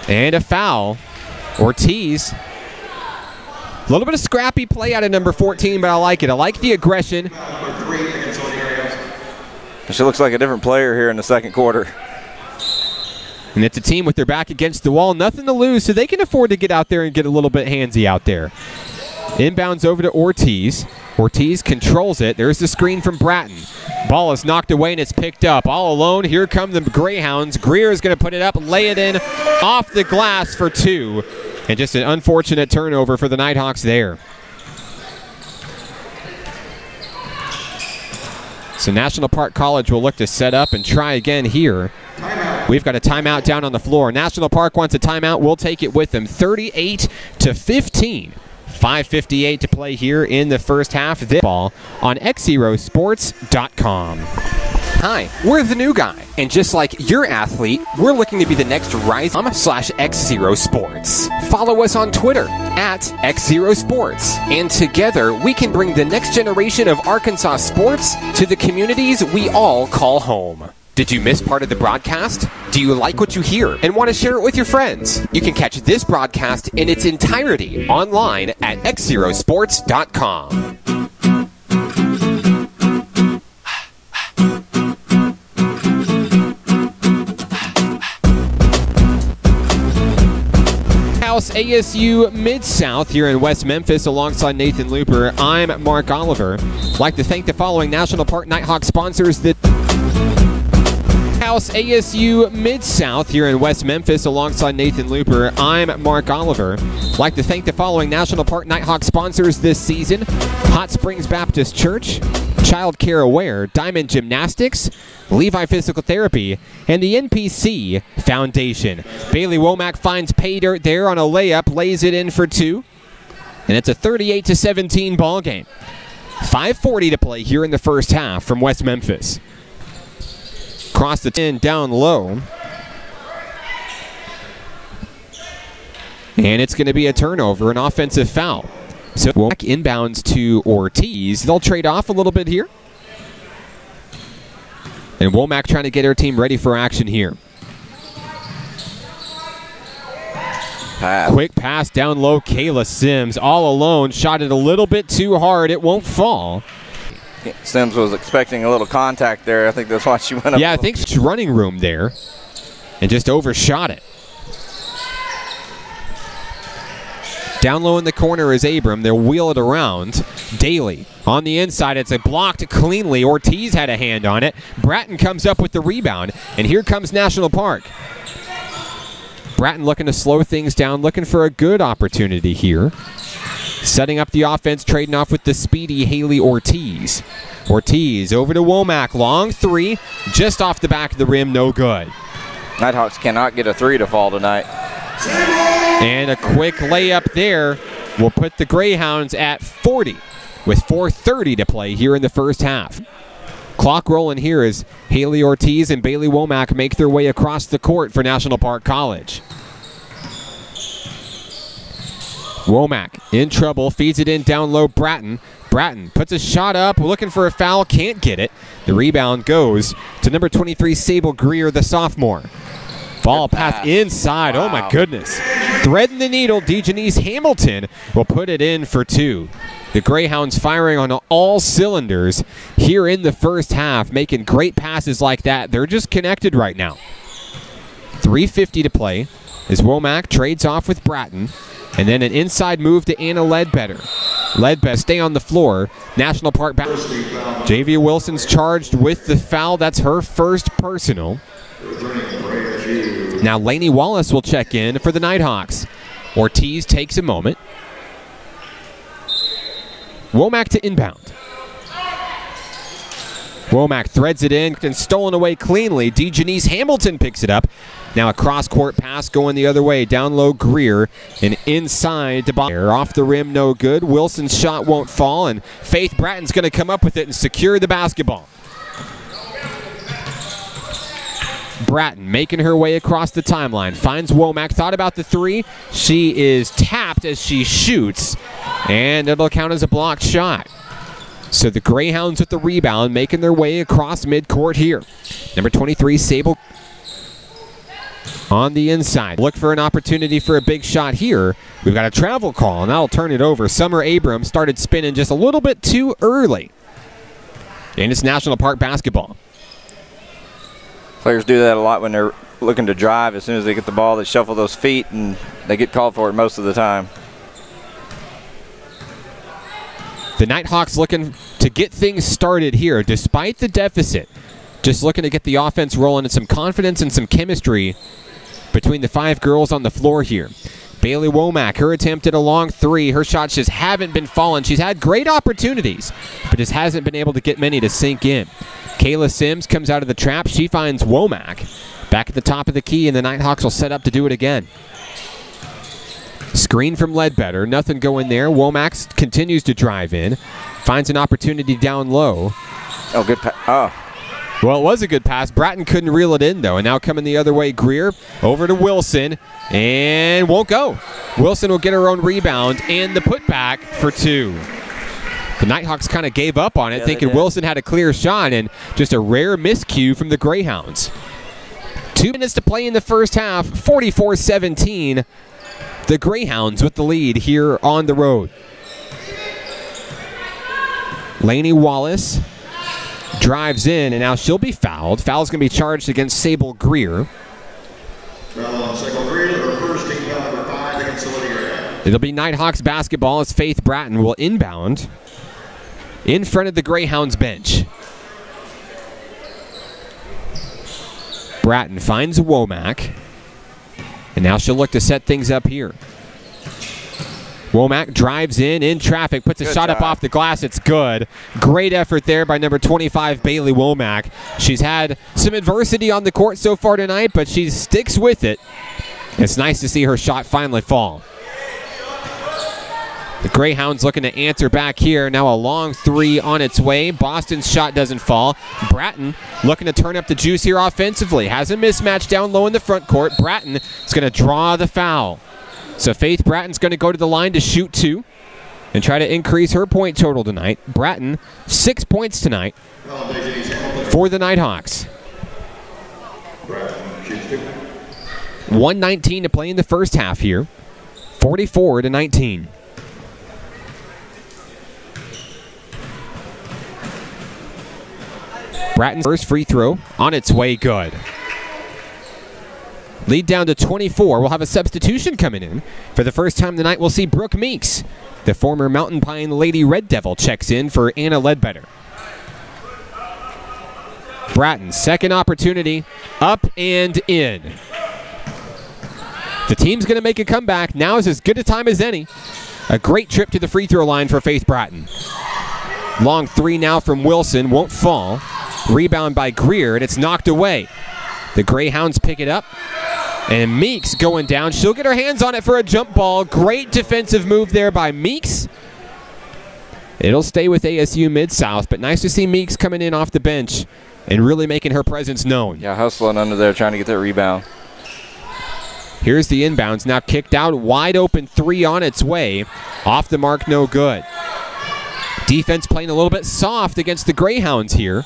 And a foul. Ortiz. A little bit of scrappy play out of number 14, but I like it. I like the aggression. She looks like a different player here in the second quarter. And it's a team with their back against the wall, nothing to lose, so they can afford to get out there and get a little bit handsy out there. Inbounds over to Ortiz. Ortiz controls it. There's the screen from Bratton. Ball is knocked away and it's picked up. All alone, here come the Greyhounds. Greer is going to put it up, lay it in off the glass for two. And just an unfortunate turnover for the Nighthawks there. So National Park College will look to set up and try again here. We've got a timeout down on the floor. National Park wants a timeout. We'll take it with them. 38-15. 5:58 to play here in the first half. This ball on XZeroSports.com. Hi, we're the new guy, and just like your athlete, we're looking to be the next rise/XZero Sports. Follow us on Twitter @XZero Sports, and together we can bring the next generation of Arkansas sports to the communities we all call home. Did you miss part of the broadcast? Do you like what you hear and want to share it with your friends? You can catch this broadcast in its entirety online at XZeroSports.com. ASU Mid-South here in West Memphis alongside Nathan Looper. I'm Mark Oliver. I'd like to thank the following National Park Nighthawks sponsors that House ASU Mid-South here in West Memphis alongside Nathan Looper. I'm Mark Oliver. I'd like to thank the following National Park Nighthawks sponsors this season: Hot Springs Baptist Church, Child Care Aware, Diamond Gymnastics, Levi Physical Therapy, and the NPC Foundation. Bailey Womack finds pay dirt there on a layup, lays it in for two, and it's a 38-17 ball game. 5:40 to play here in the first half from West Memphis. Across the 10 down low. And it's going to be a turnover, an offensive foul. So Womack inbounds to Ortiz. They'll trade off a little bit here. And Womack trying to get her team ready for action here. Quick pass down low. Kayla Sims all alone. Shot it a little bit too hard. It won't fall. Sims was expecting a little contact there. I think that's why she went up. Yeah, I think she's running room there and just overshot it. Down low in the corner is Abram. They'll wheel it around. Daly on the inside. It's a blocked cleanly. Ortiz had a hand on it. Bratton comes up with the rebound, and here comes National Park. Bratton looking to slow things down, looking for a good opportunity here. Setting up the offense, trading off with the speedy Haley Ortiz. Ortiz over to Womack. Long three, just off the back of the rim, no good. Nighthawks cannot get a three to fall tonight. And a quick layup there will put the Greyhounds at 40 with 4:30 to play here in the first half. Clock rolling here as Haley Ortiz and Bailey Womack make their way across the court for National Park College. Womack in trouble, feeds it in down low. Bratton puts a shot up, looking for a foul, can't get it. The rebound goes to number 23, Sable Greer, the sophomore. Ball pass inside. Wow. Oh my goodness. Threading the needle, DeJanice Hamilton will put it in for two. The Greyhounds firing on all cylinders here in the first half, making great passes like that. They're just connected right now. 3:50 to play as Womack trades off with Bratton. And then an inside move to Anna Ledbetter. Ledbetter stay on the floor. National Park back. JV Wilson's charged with the foul. That's her first personal. Now Lainey Wallace will check in for the Nighthawks. Ortiz takes a moment. Womack to inbound. Womack threads it in and stolen away cleanly. DeJanice Hamilton picks it up. Now a cross-court pass going the other way. Down low Greer and inside to Boyer. Off the rim, no good. Wilson's shot won't fall, and Faith Bratton's going to come up with it and secure the basketball. Bratton making her way across the timeline. Finds Womack. Thought about the three. She is tapped as she shoots, and it'll count as a blocked shot. So the Greyhounds with the rebound, making their way across midcourt here. Number 23, Sable. on the inside. Look for an opportunity for a big shot here. We've got a travel call, and that'll turn it over. Summer Abrams started spinning just a little bit too early. And it's National Park basketball. Players do that a lot when they're looking to drive. As soon as they get the ball, they shuffle those feet, and they get called for it most of the time. The Nighthawks looking to get things started here despite the deficit. Just looking to get the offense rolling and some confidence and some chemistry between the 5 girls on the floor here. Bailey Womack, her attempt at a long 3. Her shots just haven't been falling. She's had great opportunities, but just hasn't been able to get many to sink in. Kayla Sims comes out of the trap. She finds Womack back at the top of the key, and the Nighthawks will set up to do it again. Screen from Ledbetter. Nothing going there. Womack continues to drive in. Finds an opportunity down low. Oh, good pass. Oh. Well, it was a good pass. Bratton couldn't reel it in, though. And now coming the other way, Greer over to Wilson. And won't go. Wilson will get her own rebound and the putback for 2. The Nighthawks kind of gave up on it, thinking Wilson had a clear shot, and just a rare miscue from the Greyhounds. 2 minutes to play in the first half, 44-17. The Greyhounds with the lead here on the road. Lainey Wallace drives in, and now she'll be fouled. Foul's going to be charged against Sable Greer. It'll be Nighthawks basketball as Faith Bratton will inbound in front of the Greyhounds bench. Bratton finds Womack, and now she'll look to set things up here. Womack drives in traffic, puts a shot up off the glass. It's good. Great effort there by number 25, Bailey Womack. She's had some adversity on the court so far tonight, but she sticks with it. It's nice to see her shot finally fall. The Greyhounds looking to answer back here. Now a long 3 on its way. Boston's shot doesn't fall. Bratton looking to turn up the juice here offensively. Has a mismatch down low in the front court. Bratton is going to draw the foul. So Faith Bratton's going to go to the line to shoot 2 and try to increase her point total tonight. Bratton, 6 points tonight for the Nighthawks. 1:19 to play in the first half here. 44-19. Bratton's first free throw on its way, good. Lead down to 24. We'll have a substitution coming in. For the first time tonight, we'll see Brooke Meeks. The former Mountain Pine Lady Red Devil checks in for Anna Ledbetter. Bratton, second opportunity, up and in. The team's going to make a comeback. Now is as good a time as any. A great trip to the free throw line for Faith Bratton. Long 3 now from Wilson, won't fall. Rebound by Greer, and it's knocked away. The Greyhounds pick it up, and Meeks going down. She'll get her hands on it for a jump ball. Great defensive move there by Meeks. It'll stay with ASU Mid-South, but nice to see Meeks coming in off the bench and really making her presence known. Yeah, hustling under there, trying to get that rebound. Here's the inbounds, now kicked out. Wide open 3 on its way. Off the mark, no good. Defense playing a little bit soft against the Greyhounds here.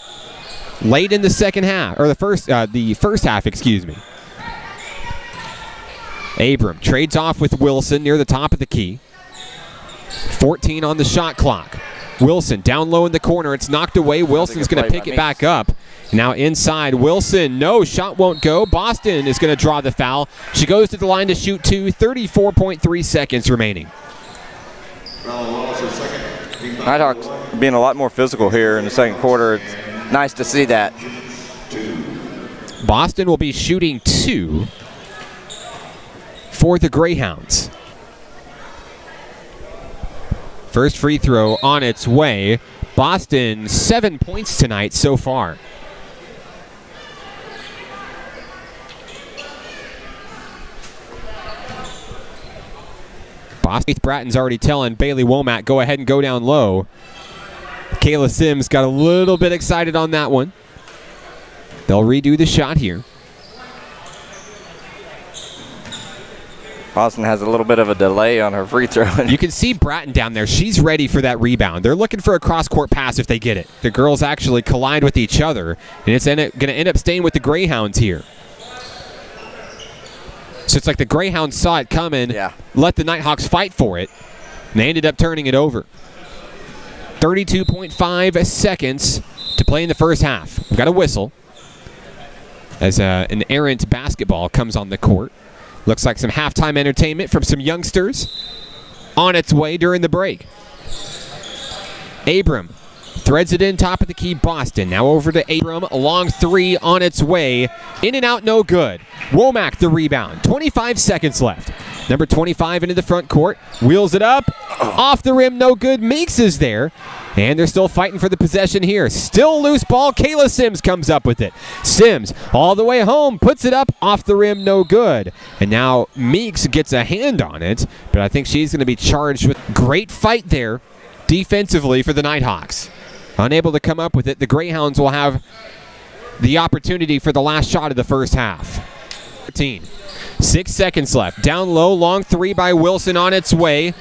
Late in the second half, or the first half, excuse me. Abram trades off with Wilson near the top of the key. 14 on the shot clock. Wilson down low in the corner. It's knocked away. Wilson's going to pick it back up. Now inside, Wilson. No, shot won't go. Boston is going to draw the foul. She goes to the line to shoot 2. 34.3 seconds remaining. Nighthawks being a lot more physical here in the second quarter. It's nice to see that. Boston will be shooting 2 for the Greyhounds. First free throw on its way. Boston 7 points tonight so far. Boston Bratton's already telling Bailey Womack, go ahead and go down low. Kayla Sims got a little bit excited on that one. They'll redo the shot here. Boston has a little bit of a delay on her free throw. You can see Bratton down there. She's ready for that rebound. They're looking for a cross-court pass if they get it. The girls actually collide with each other, and it's going to end up staying with the Greyhounds here. So it's like the Greyhounds saw it coming, let the Nighthawks fight for it, and they ended up turning it over. 32.5 seconds to play in the first half. We've got a whistle as an errant basketball comes on the court. Looks like some halftime entertainment from some youngsters on its way during the break. Abram threads it in, top of the key, Boston. Now over to Abram, a long three on its way. In and out, no good. Womack the rebound, 25 seconds left. Number 25 into the front court, wheels it up, off the rim, no good. Meeks is there, and they're still fighting for the possession here. Still loose ball, Kayla Sims comes up with it. Sims all the way home, puts it up, off the rim, no good. And now Meeks gets a hand on it, but I think she's going to be charged with great fight there defensively for the Nighthawks. Unable to come up with it, the Greyhounds will have the opportunity for the last shot of the first half. 13. 6 seconds left. Down low, long three by Wilson on its way.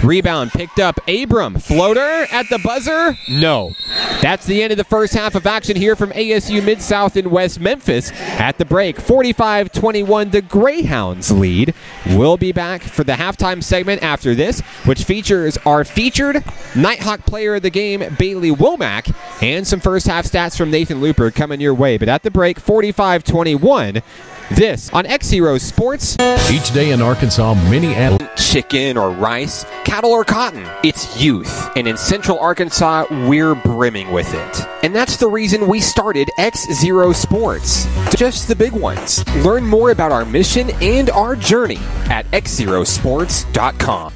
Rebound picked up. Abram, floater at the buzzer. No. That's the end of the first half of action here from ASU Mid-South in West Memphis. At the break, 45-21, the Greyhounds lead. We'll be back for the halftime segment after this, which features our featured Nighthawk player of the game, Bailey Womack, and some first half stats from Nathan Looper coming your way. But at the break, 45-21, this on XZero Sports. Each day in Arkansas, many chicken or rice, cattle or cotton. It's youth, and in Central Arkansas, we're brimming with it. And that's the reason we started XZero Sports. Just the big ones. Learn more about our mission and our journey at XZeroSports.com.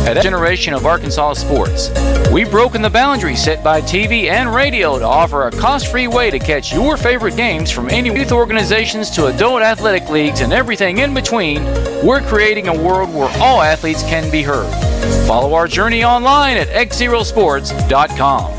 At generation of Arkansas sports, we've broken the boundaries set by TV and radio to offer a cost-free way to catch your favorite games from any youth organizations to adult athletic leagues and everything in between. We're creating a world where all athletes can be heard. Follow our journey online at XZeroSports.com.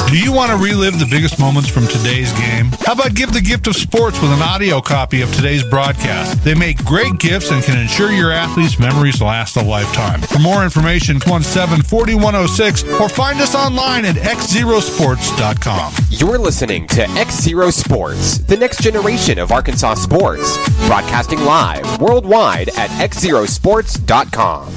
Do you want to relive the biggest moments from today's game? How about give the gift of sports with an audio copy of today's broadcast? They make great gifts and can ensure your athletes' memories last a lifetime. For more information, 217-4106 or find us online at XZeroSports.com. You're listening to XZero Sports, the next generation of Arkansas sports. Broadcasting live worldwide at XZeroSports.com.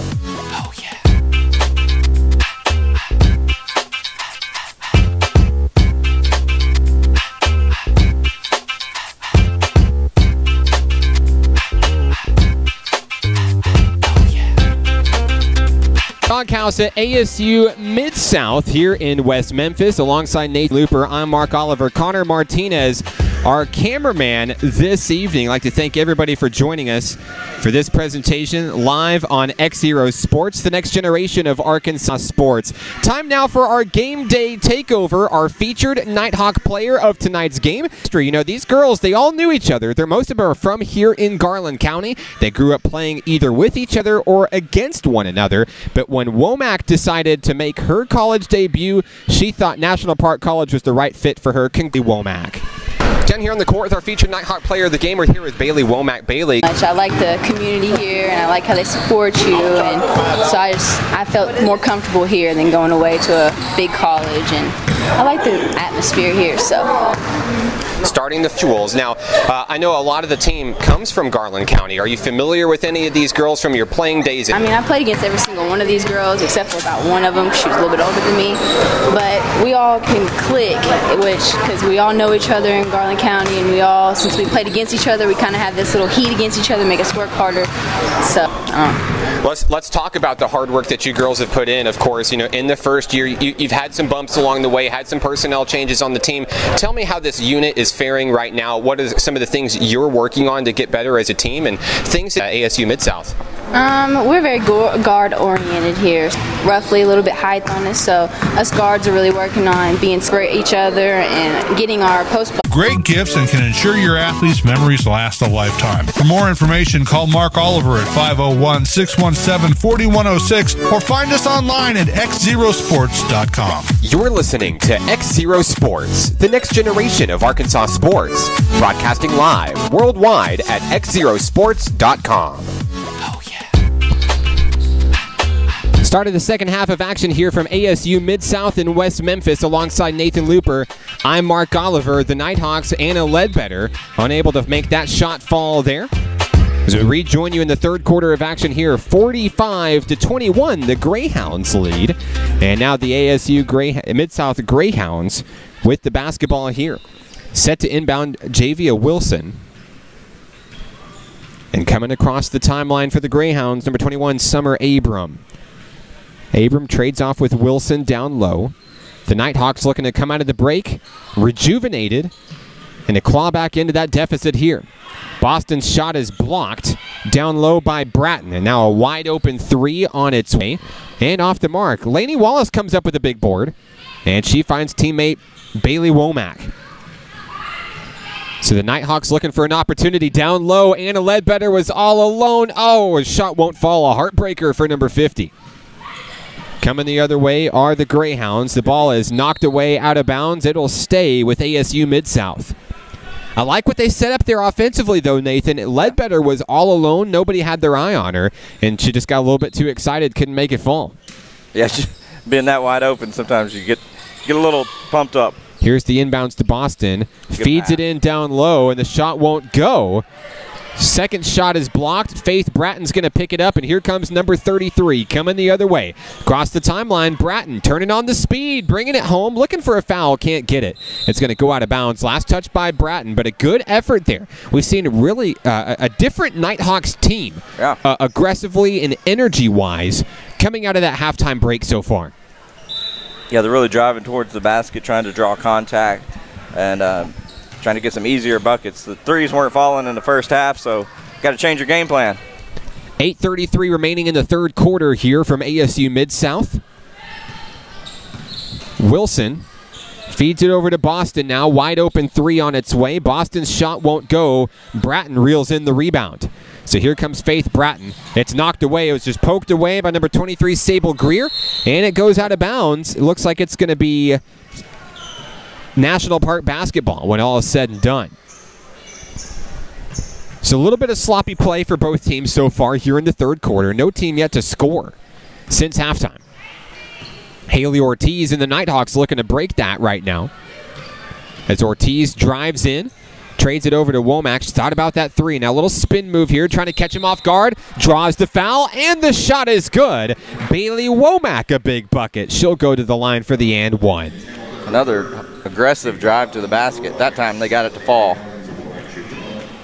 House at ASU Mid-South here in West Memphis. Alongside Nate Looper, I'm Mark Oliver. Connor Martinez, our cameraman this evening. I'd like to thank everybody for joining us for this presentation live on XZero Sports, the next generation of Arkansas sports. Time now for our game day takeover, our featured Nighthawk player of tonight's game. You know, these girls, they all knew each other. Most of them are from here in Garland County. They grew up playing either with each other or against one another. But when Womack decided to make her college debut, she thought National Park College was the right fit for her. Womack. Down here on the court with our featured Nighthawk player of the game, we're here with Bailey Womack. Bailey. I like the community here, and I like how they support you, and so I felt more comfortable here than going away to a big college, and I like the atmosphere here. So. Starting the Fuels. Now, I know a lot of the team comes from Garland County. Are you familiar with any of these girls from your playing days? I mean, I played against every single one of these girls, except for about one of them. She was a little bit older than me. But we all can click, because we all know each other in Garland County, and we all, since we played against each other, we kind of have this little heat against each other, make us work harder. So, Let's talk about the hard work that you girls have put in. Of course, you know, in the first year, you've had some bumps along the way, had some personnel changes on the team. Tell me how this unit is faring right now. What are some of the things you're working on to get better as a team, and things at ASU Mid-South? We're very guard-oriented here. Roughly a little bit height on us, so us guards are really working on being for each other and getting our post. Great gifts and can ensure your athletes' memories last a lifetime. For more information, call Mark Oliver at 501-617-4106 or find us online at XZeroSports.com. You're listening to XZero Sports, the next generation of Arkansas sports. Broadcasting live worldwide at XZeroSports.com. Start of the second half of action here from ASU Mid-South in West Memphis alongside Nathan Looper. I'm Mark Oliver. The Nighthawks, Anna Ledbetter, unable to make that shot fall there. As we rejoin you in the third quarter of action here, 45-21, the Greyhounds lead. And now the ASU Mid-South Greyhounds with the basketball here. Set to inbound Javia Wilson. And coming across the timeline for the Greyhounds, number 21, Summer Abram. Abram trades off with Wilson down low. The Nighthawks looking to come out of the break, rejuvenated, and to claw back into that deficit here. Boston's shot is blocked down low by Bratton, and now a wide open three on its way. And off the mark, Lainey Wallace comes up with a big board, and she finds teammate Bailey Womack. So the Nighthawks looking for an opportunity down low. Anna Ledbetter was all alone. Oh, a shot won't fall. A heartbreaker for number 50. Coming the other way are the Greyhounds. The ball is knocked away out of bounds. It'll stay with ASU Mid-South. I like what they set up there offensively, though, Nathan. Ledbetter was all alone. Nobody had their eye on her, and she just got a little bit too excited, couldn't make it fall. Yeah, being that wide open, sometimes you get a little pumped up. Here's the inbounds to Boston. Feeds it in down low, and the shot won't go. Second shot is blocked. Faith Bratton's going to pick it up, and here comes number 33 coming the other way. Across the timeline, Bratton turning on the speed, bringing it home, looking for a foul, can't get it. It's going to go out of bounds. Last touch by Bratton, but a good effort there. We've seen really a different Nighthawks team, aggressively and energy-wise, coming out of that halftime break so far. Yeah, they're really driving towards the basket, trying to draw contact, and trying to get some easier buckets. The threes weren't falling in the first half, so got to change your game plan. 8:33 remaining in the third quarter here from ASU Mid-South. Wilson feeds it over to Boston now. Wide open three on its way. Boston's shot won't go. Bratton reels in the rebound. So here comes Faith Bratton. It's knocked away. It was just poked away by number 23, Sable Greer, and it goes out of bounds. It looks like it's going to be National Park basketball when all is said and done. So a little bit of sloppy play for both teams so far here in the third quarter. No team yet to score since halftime. Haley Ortiz and the Nighthawks looking to break that right now. As Ortiz drives in, trades it over to Womack. She thought about that three. Now a little spin move here, trying to catch him off guard. Draws the foul, and the shot is good. Bailey Womack, a big bucket. She'll go to the line for the and one. Another aggressive drive to the basket. That time they got it to fall.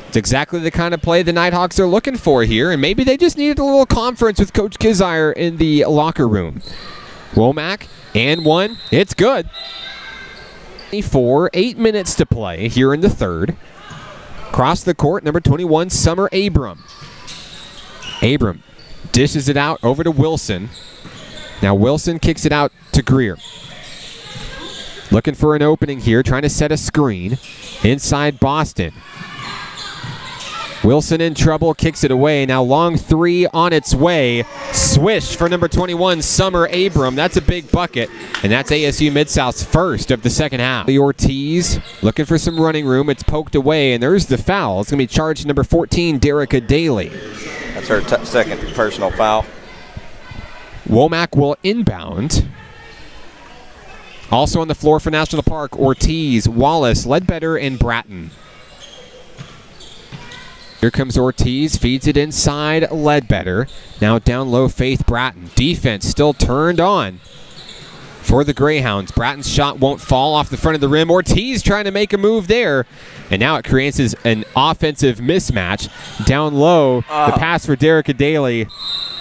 It's exactly the kind of play the Nighthawks are looking for here, and maybe they just needed a little conference with Coach Kizire in the locker room. Womack, and one. It's good. 8 minutes to play here in the third. Across the court, number 21, Summer Abram. Abram dishes it out over to Wilson. Now Wilson kicks it out to Greer. Looking for an opening here, trying to set a screen inside Boston. Wilson in trouble, kicks it away. Now long three on its way. Swish for number 21, Summer Abram. That's a big bucket, and that's ASU Mid-South's first of the second half. The Ortiz looking for some running room. It's poked away, and there's the foul. It's going to be charged number 14, Derica Daly. That's her second personal foul. Womack will inbound. Also on the floor for National Park, Ortiz, Wallace, Ledbetter, and Bratton. Here comes Ortiz, feeds it inside Ledbetter. Now down low, Faith Bratton. Defense still turned on for the Greyhounds. Bratton's shot won't fall off the front of the rim. Ortiz trying to make a move there. And now it creates an offensive mismatch. Down low, the pass for Derica Daly.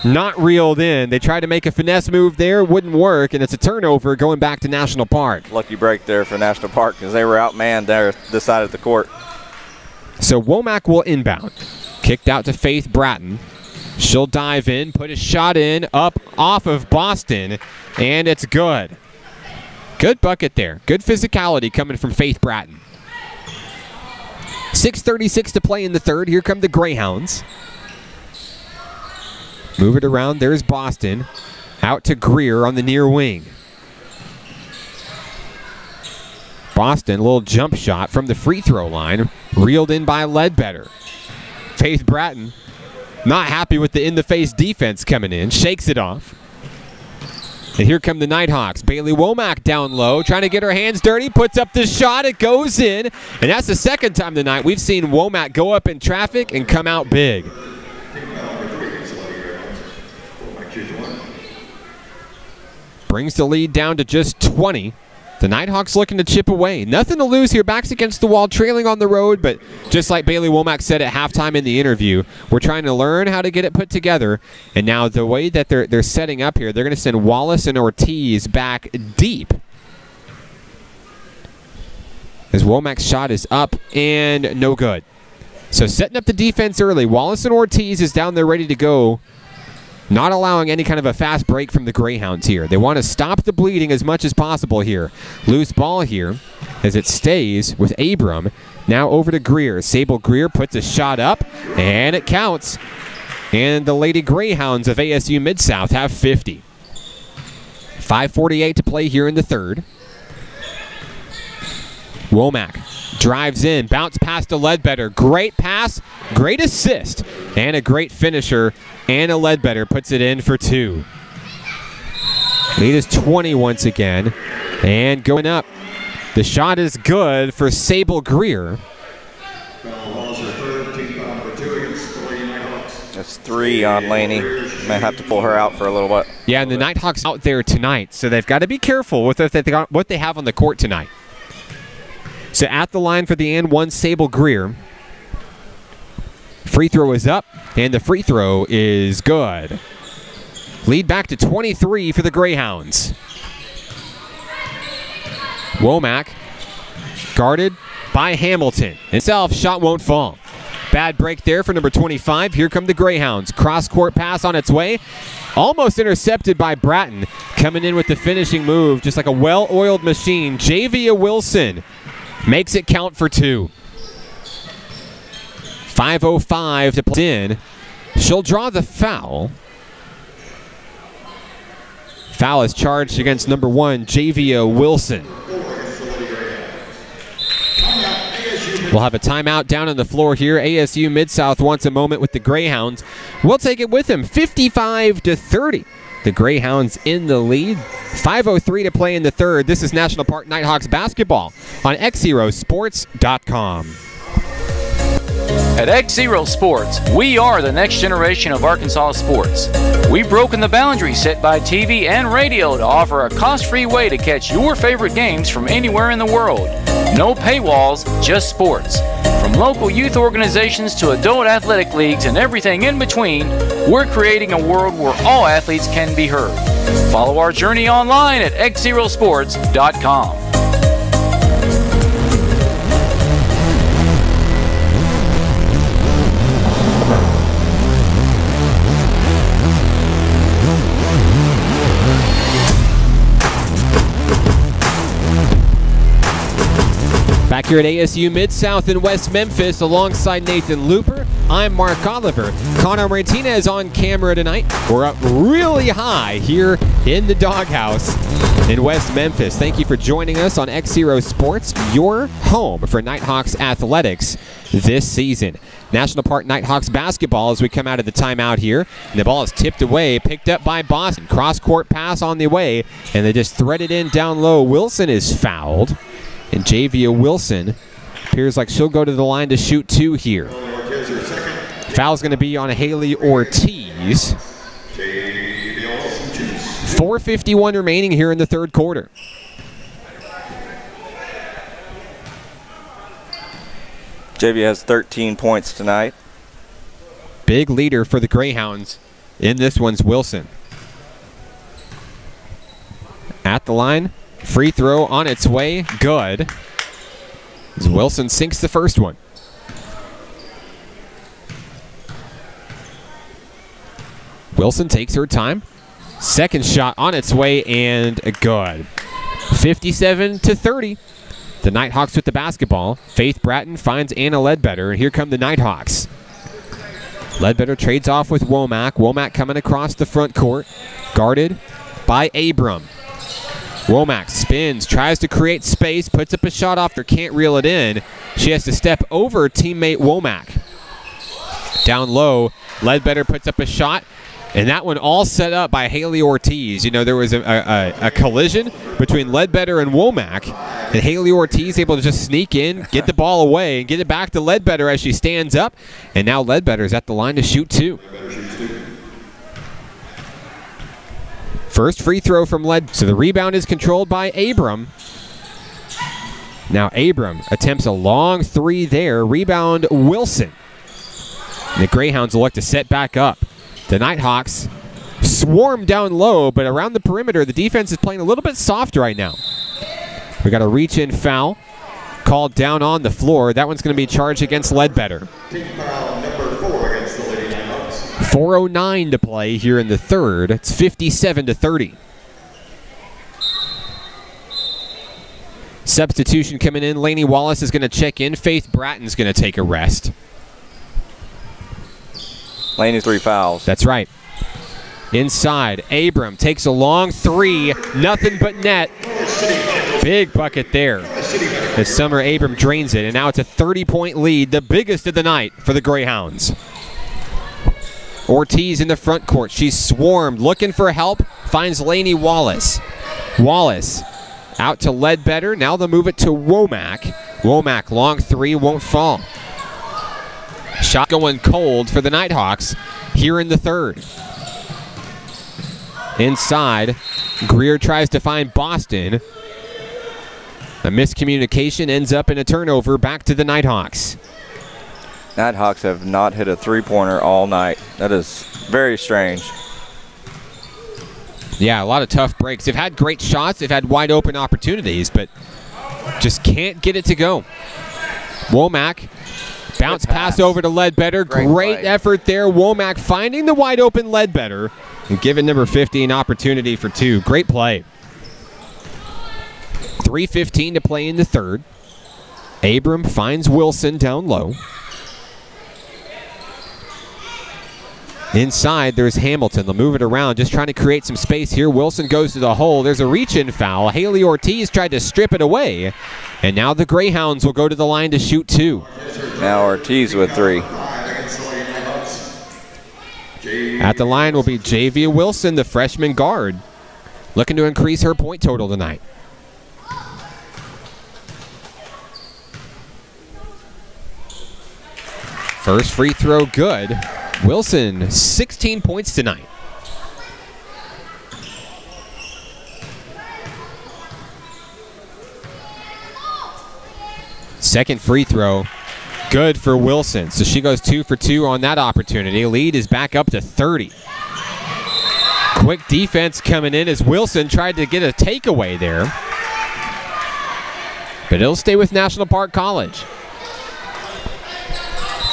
Not reeled in. They tried to make a finesse move there, wouldn't work, and it's a turnover going back to National Park. Lucky break there for National Park because they were outmanned there this side of the court. So Womack will inbound. Kicked out to Faith Bratton. She'll dive in, put a shot in, up off of Boston, and it's good. Good bucket there. Good physicality coming from Faith Bratton. 6:36 to play in the third. Here come the Greyhounds. Move it around. There's Boston. Out to Greer on the near wing. Boston, a little jump shot from the free throw line. Reeled in by Ledbetter. Faith Bratton not happy with the in-the-face defense coming in. Shakes it off. And here come the Nighthawks. Bailey Womack down low, trying to get her hands dirty, puts up the shot, it goes in. And that's the second time tonight we've seen Womack go up in traffic and come out big. Brings the lead down to just 20. The Nighthawks looking to chip away. Nothing to lose here. Backs against the wall, trailing on the road, but just like Bailey Womack said at halftime in the interview, we're trying to learn how to get it put together. And now the way that they're setting up here, they're going to send Wallace and Ortiz back deep. As Womack's shot is up and no good. So setting up the defense early. Wallace and Ortiz is down there ready to go. Not allowing any kind of a fast break from the Greyhounds here. They want to stop the bleeding as much as possible here. Loose ball here as it stays with Abram. Now over to Greer. Sable Greer puts a shot up, and it counts. And the Lady Greyhounds of ASU Mid-South have 50. 5:48 to play here in the third. Womack drives in, bounce pass to Ledbetter. Great pass, great assist, and a great finisher. Anna Ledbetter puts it in for 2. Lead is 20 once again. And going up. The shot is good for Sable Greer. That's 3 on Laney. May have to pull her out for a little bit. Yeah, and the Nighthawks out there tonight, so they've got to be careful with what they have on the court tonight. So at the line for the and one, Sable Greer. Free throw is up, and the free throw is good. Lead back to 23 for the Greyhounds. Womack guarded by Hamilton. Himself, shot won't fall. Bad break there for number 25. Here come the Greyhounds. Cross-court pass on its way. Almost intercepted by Bratton. Coming in with the finishing move, just like a well-oiled machine. Javia Wilson makes it count for 2. 5:05 to play in. She'll draw the foul. Foul is charged against number 1, Javia Wilson. We'll have a timeout down on the floor here. ASU Mid-South wants a moment with the Greyhounds. We'll take it with them, 55-30. The Greyhounds in the lead. 5:03 to play in the third. This is National Park Nighthawks basketball on XZeroSports.com. At XZero Sports, we are the next generation of Arkansas sports. We've broken the boundaries set by TV and radio to offer a cost-free way to catch your favorite games from anywhere in the world. No paywalls, just sports. From local youth organizations to adult athletic leagues and everything in between, we're creating a world where all athletes can be heard. Follow our journey online at XZeroSports.com. Back here at ASU Mid-South in West Memphis alongside Nathan Looper, I'm Mark Oliver. Connor Martinez on camera tonight. We're up really high here in the doghouse in West Memphis. Thank you for joining us on XZero Sports, your home for Nighthawks athletics this season. National Park Nighthawks basketball as we come out of the timeout here. And the ball is tipped away, picked up by Boston. Cross-court pass on the way, and they just thread it in down low. Wilson is fouled. And Javia Wilson appears like she'll go to the line to shoot 2 here. Foul's going to be on Haley Ortiz. 4:51 remaining here in the third quarter. Javia has 13 points tonight. Big leader for the Greyhounds in this one's Wilson. At the line. Free throw on its way. Good. As Wilson sinks the first one. Wilson takes her time. Second shot on its way and good. 57-30. The Nighthawks with the basketball. Faith Bratton finds Anna Ledbetter, and here come the Nighthawks. Ledbetter trades off with Womack. Womack coming across the front court. Guarded by Abram. Womack spins, tries to create space, puts up a shot off there, can't reel it in. She has to step over teammate Womack. Down low, Ledbetter puts up a shot, And that one all set up by Haley Ortiz. You know, there was a collision between Ledbetter and Womack, and Haley Ortiz able to just sneak in, get the ball away, and get it back to Ledbetter as she stands up. And now Ledbetter is at the line to shoot 2. First free throw from Led. So the rebound is controlled by Abram. Now Abram attempts a long 3 there. Rebound Wilson. And the Greyhounds will look to set back up. The Nighthawks swarm down low, but around the perimeter, the defense is playing a little bit soft right now. We got a reach-in foul called down on the floor. That one's going to be charged against Ledbetter. Team foul number 4 against the Lady Nighthawks. 4:09 to play here in the third. It's 57-30. Substitution coming in. Lainey Wallace is going to check in. Faith Bratton's going to take a rest. Laney's 3 fouls. That's right. Inside, Abram takes a long 3. Nothing but net. Big bucket there as Summer Abram drains it. And now it's a 30-point lead, the biggest of the night for the Greyhounds. Ortiz in the front court. She's swarmed, looking for help. Finds Lainey Wallace. Wallace out to Ledbetter. Now they'll move it to Womack. Womack, long 3, won't fall. Shot going cold for the Nighthawks here in the third. Inside, Greer tries to find Boston. A miscommunication ends up in a turnover back to the Nighthawks. Nighthawks have not hit a 3-pointer all night. That is very strange. Yeah, a lot of tough breaks. They've had great shots. They've had wide open opportunities, but just can't get it to go. Womack. Bounce pass over to Ledbetter. Great effort there. Womack finding the wide open Ledbetter and giving number 50 an opportunity for 2. Great play. 3:15 to play in the third. Abram finds Wilson down low. Inside, there's Hamilton. They'll move it around, just trying to create some space here. Wilson goes to the hole. There's a reach-in foul. Haley Ortiz tried to strip it away. And now the Greyhounds will go to the line to shoot 2. Now Ortiz with 3. At the line will be Javia Wilson, the freshman guard, looking to increase her point total tonight. First free throw good. Wilson, 16 points tonight. Second free throw, good for Wilson. So she goes 2 for 2 on that opportunity. Lead is back up to 30. Quick defense coming in as Wilson tried to get a takeaway there. But it'll stay with National Park College.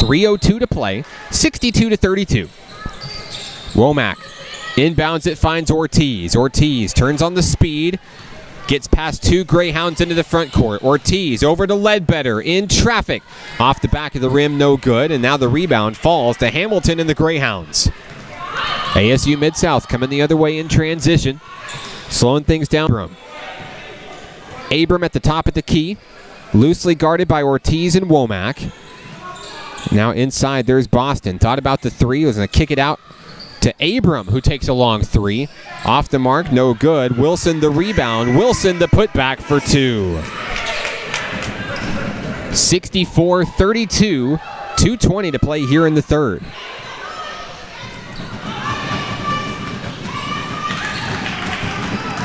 3:02 to play, 62-32. Womack inbounds it, finds Ortiz. Ortiz turns on the speed, gets past 2 Greyhounds into the front court. Ortiz over to Ledbetter in traffic. Off the back of the rim, no good. And now the rebound falls to Hamilton and the Greyhounds. ASU Mid-South coming the other way in transition. Slowing things down. Abram at the top of the key. Loosely guarded by Ortiz and Womack. Now inside, there's Boston. Thought about the 3. Was going to kick it out to Abram, who takes a long 3. Off the mark, no good. Wilson the rebound. Wilson the putback for 2. 64-32. 2:20 to play here in the third.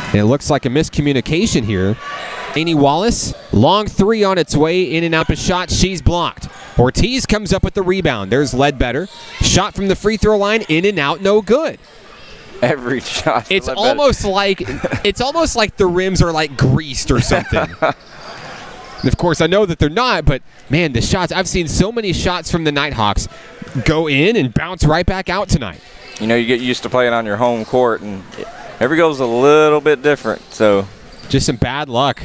And it looks like a miscommunication here. Lainey Wallace, long 3 on its way, in and out a shot. She's blocked. Ortiz comes up with the rebound. There's Ledbetter. Shot from the free throw line, in and out, no good. Every shot. It's almost like the rims are like greased or something. Of course, I know that they're not, but man, the shots, I've seen so many shots from the Nighthawks go in and bounce right back out tonight. You know, you get used to playing on your home court, and every goal's a little bit different, so. Just some bad luck.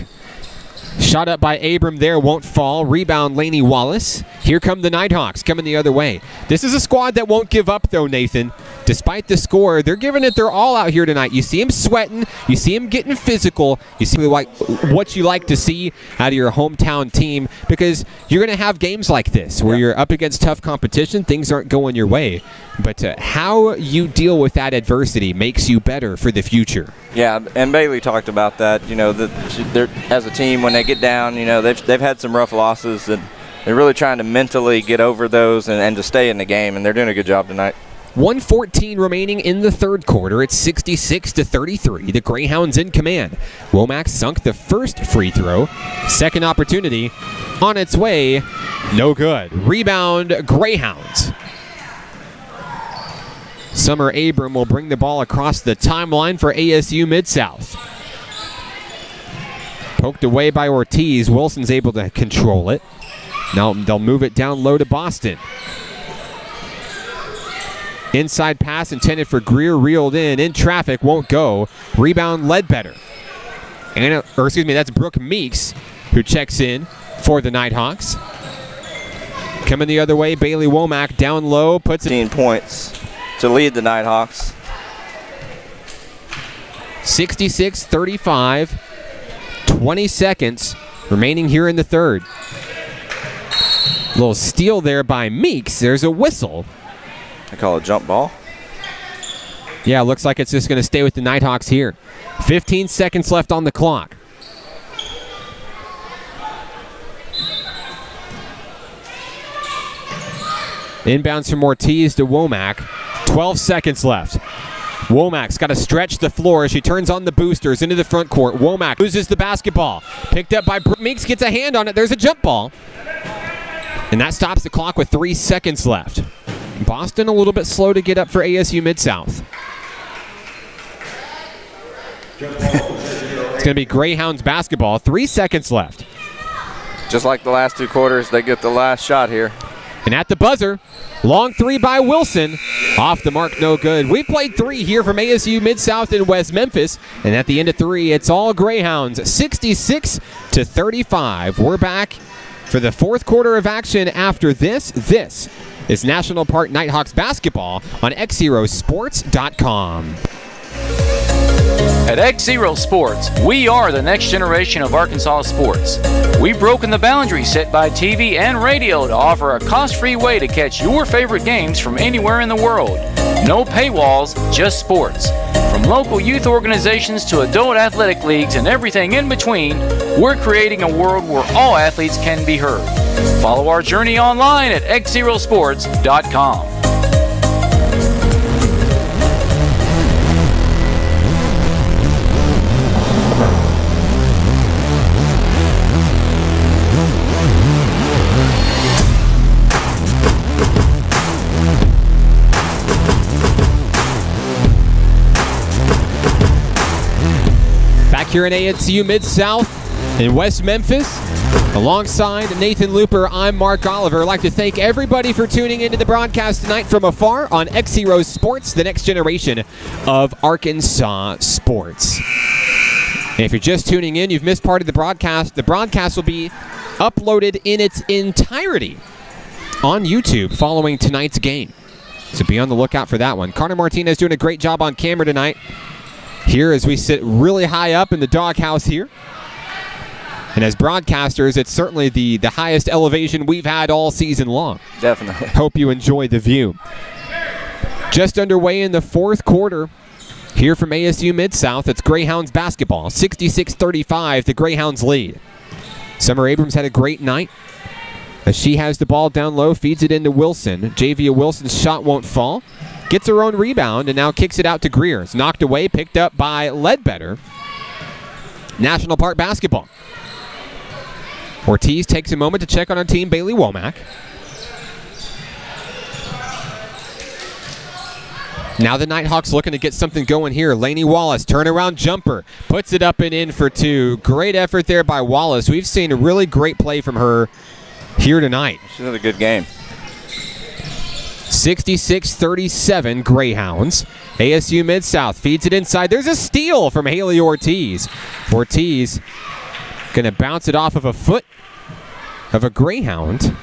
Shot up by Abram there, won't fall. Rebound, Lainey Wallace. Here come the Nighthawks coming the other way. This is a squad that won't give up, though, Nathan. despite the score, they're giving it their all out here tonight. You see them sweating. You see them getting physical. You see what you like to see out of your hometown team, because you're going to have games like this where you're up against tough competition. Things aren't going your way. But how you deal with that adversity makes you better for the future. Yeah, and Bailey talked about that. You know, they're, as a team, when they get down, you know, they've had some rough losses, and they're really trying to mentally get over those and to stay in the game, and they're doing a good job tonight. 1:14 remaining in the third quarter. It's 66-33. The Greyhounds in command. Womack sunk the first free throw. Second opportunity on its way. No good. Rebound, Greyhounds. Summer Abram will bring the ball across the timeline for ASU Mid-South. Poked away by Ortiz. Wilson's able to control it. Now they'll move it down low to Boston. Inside pass intended for Greer, reeled in traffic, won't go. Rebound, Ledbetter. That's Brooke Meeks who checks in for the Nighthawks. Coming the other way, Bailey Womack down low, puts it 15 points to lead the Nighthawks. 66-35. 20 seconds remaining here in the third. Little steal there by Meeks. There's a whistle. I call it jump ball. Yeah, looks like it's just going to stay with the Nighthawks here. 15 seconds left on the clock. Inbounds from Ortiz to Womack. 12 seconds left. Womack's got to stretch the floor as she turns on the boosters into the front court. Womack loses the basketball. Picked up by Meeks, gets a hand on it. There's a jump ball. And that stops the clock with 3 seconds left. Boston a little bit slow to get up for ASU Mid-South. It's going to be Greyhounds basketball. 3 seconds left. Just like the last two quarters, they get the last shot here. And at the buzzer, long three by Wilson. Off the mark, no good. We've played three here from ASU Mid-South in West Memphis. And at the end of three, it's all Greyhounds, 66-35. We're back for the fourth quarter of action after this. This is National Park Nighthawks basketball on XZeroSports.com. At XZero Sports, we are the next generation of Arkansas sports. We've broken the boundary set by TV and radio to offer a cost-free way to catch your favorite games from anywhere in the world. No paywalls, just sports. From local youth organizations to adult athletic leagues and everything in between, we're creating a world where all athletes can be heard. Follow our journey online at XZeroSports.com. Here in ASU Mid-South in West Memphis. Alongside Nathan Looper, I'm Mark Oliver. I'd like to thank everybody for tuning into the broadcast tonight from afar on XZero Sports, the next generation of Arkansas sports. And if you're just tuning in, you've missed part of the broadcast. The broadcast will be uploaded in its entirety on YouTube following tonight's game. So be on the lookout for that one. Connor Martinez doing a great job on camera tonight. Here as we sit really high up in the doghouse here. And as broadcasters, it's certainly the highest elevation we've had all season long. Definitely. Hope you enjoy the view. Just underway in the fourth quarter here from ASU Mid-South. It's Greyhounds basketball. 66-35, the Greyhounds lead. Summer Abrams had a great night as she has the ball down low, feeds it into Wilson. Javia Wilson's shot won't fall. Gets her own rebound and now kicks it out to Greer. It's knocked away, picked up by Ledbetter. National Park basketball. Ortiz takes a moment to check on her team, Bailey Womack. Now the Nighthawks looking to get something going here. Lainey Wallace, turnaround jumper, puts it up and in for two. Great effort there by Wallace. We've seen a really great play from her here tonight. She's had a good game. 66-37 Greyhounds. ASU Mid-South feeds it inside. There's a steal from Haley Ortiz. Ortiz going to bounce it off of a foot of a Greyhound.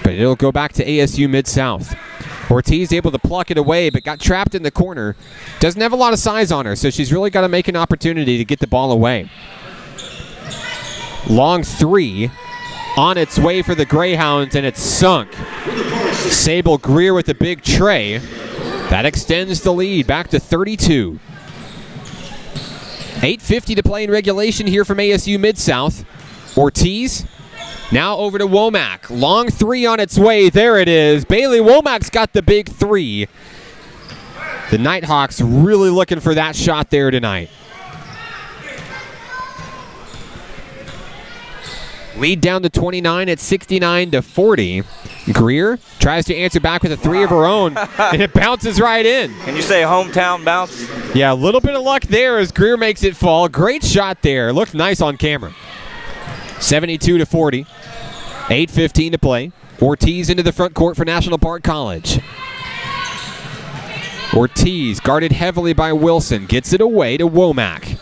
But it'll go back to ASU Mid-South. Ortiz able to pluck it away, but got trapped in the corner. Doesn't have a lot of size on her, so she's really got to make an opportunity to get the ball away. Long three on its way for the Greyhounds, and it's sunk. Sable Greer with a big tray. That extends the lead back to 32. 8:50 to play in regulation here from ASU Mid-South. Ortiz now over to Womack. Long three on its way. There it is. Bailey Womack's got the big three. The Nighthawks really looking for that shot there tonight. Lead down to 29 at 69-40. Greer tries to answer back with a three of her own, and it bounces right in. Can you say hometown bounce? Yeah, a little bit of luck there as Greer makes it fall. Great shot there. Looked nice on camera. 72-40. 8:15 to play. Ortiz into the front court for National Park College. Ortiz guarded heavily by Wilson. Gets it away to Womack.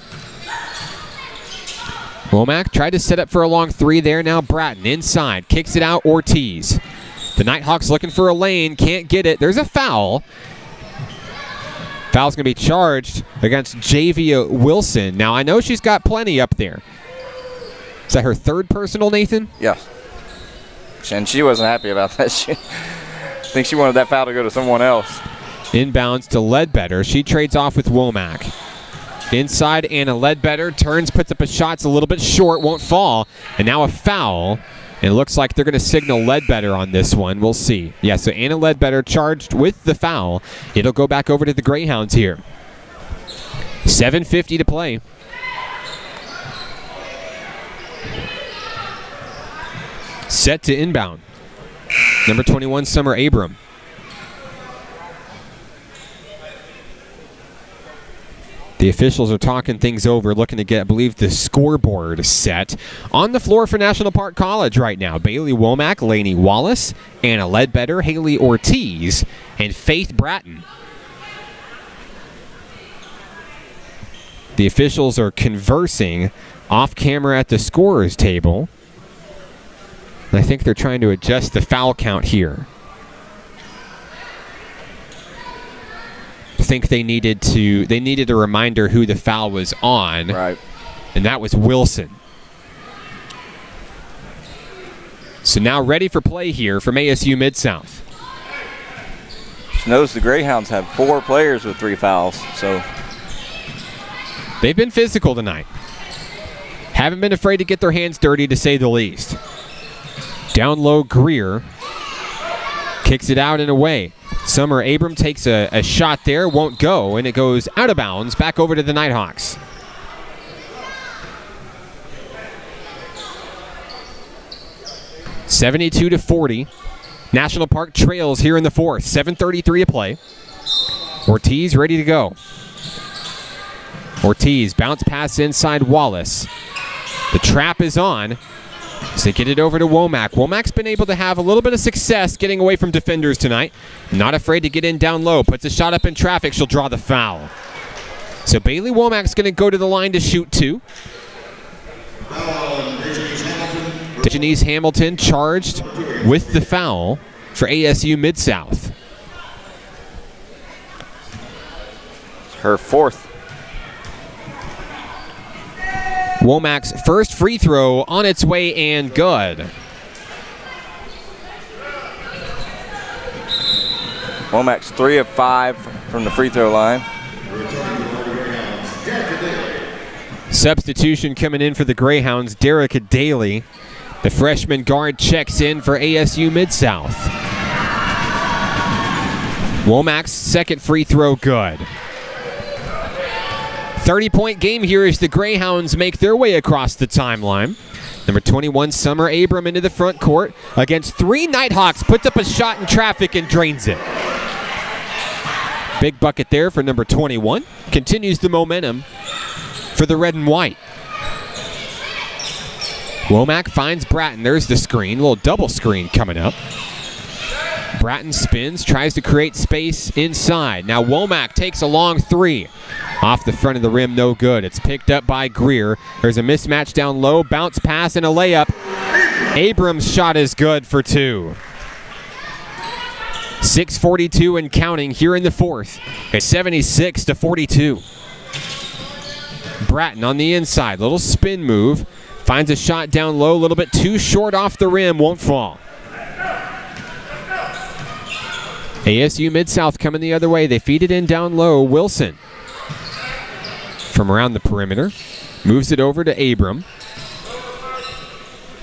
Womack tried to set up for a long three there. Now Bratton inside. Kicks it out. Ortiz. The Nighthawks looking for a lane. Can't get it. There's a foul. Foul's going to be charged against Javia Wilson. Now, I know she's got plenty up there. Is that her third personal, Nathan? Yeah. And she wasn't happy about that. I think she wanted that foul to go to someone else. Inbounds to Ledbetter. She trades off with Womack. Inside, Anna Ledbetter turns, puts up a shot. It's a little bit short, won't fall. And now a foul. And it looks like they're going to signal Ledbetter on this one. We'll see. Yeah, so Anna Ledbetter charged with the foul. It'll go back over to the Greyhounds here. 7:50 to play. Set to inbound. Number 21, Summer Abram. The officials are talking things over, looking to get, I believe, the scoreboard set. On the floor for National Park College right now, Bailey Womack, Lainey Wallace, Anna Ledbetter, Haley Ortiz, and Faith Bratton. The officials are conversing off camera at the scorer's table. I think they're trying to adjust the foul count here. I think they needed a reminder who the foul was on. Right. And that was Wilson. So now ready for play here from ASU Mid-South. Just notice the Greyhounds have 4 players with 3 fouls, so they've been physical tonight. Haven't been afraid to get their hands dirty, to say the least. Down low, Greer kicks it out and away. Summer Abram takes a shot there, won't go, and it goes out of bounds, back over to the Nighthawks. (72-40). National Park trails here in the fourth. 7:33 to play. Ortiz ready to go. Ortiz, bounce pass inside Wallace. The trap is on. So they get it over to Womack. Womack's been able to have a little bit of success getting away from defenders tonight. Not afraid to get in down low. Puts a shot up in traffic. She'll draw the foul. So Bailey Womack's going to go to the line to shoot 2. Denise Hamilton charged with the foul for ASU Mid-South. Her 4th. Womack's first free throw on its way and good. Womack's 3 of 5 from the free throw line. Substitution coming in for the Greyhounds, Derica Daly. The freshman guard checks in for ASU Mid-South. Womack's second free throw good. 30-point game here as the Greyhounds make their way across the timeline. Number 21, Summer Abram into the front court against 3 Nighthawks. Puts up a shot in traffic and drains it. Big bucket there for number 21. Continues the momentum for the red and white. Womack finds Bratton. There's the screen. A little double screen coming up. Bratton spins, tries to create space inside. Now Womack takes a long 3. Off the front of the rim, no good. It's picked up by Greer. There's a mismatch down low, bounce pass and a layup. Abrams' shot is good for 2. 6:42 and counting here in the fourth. It's 76-42. Bratton on the inside, little spin move. Finds a shot down low, a little bit too short off the rim, won't fall. ASU Mid-South coming the other way. They feed it in down low. Wilson from around the perimeter. Moves it over to Abram.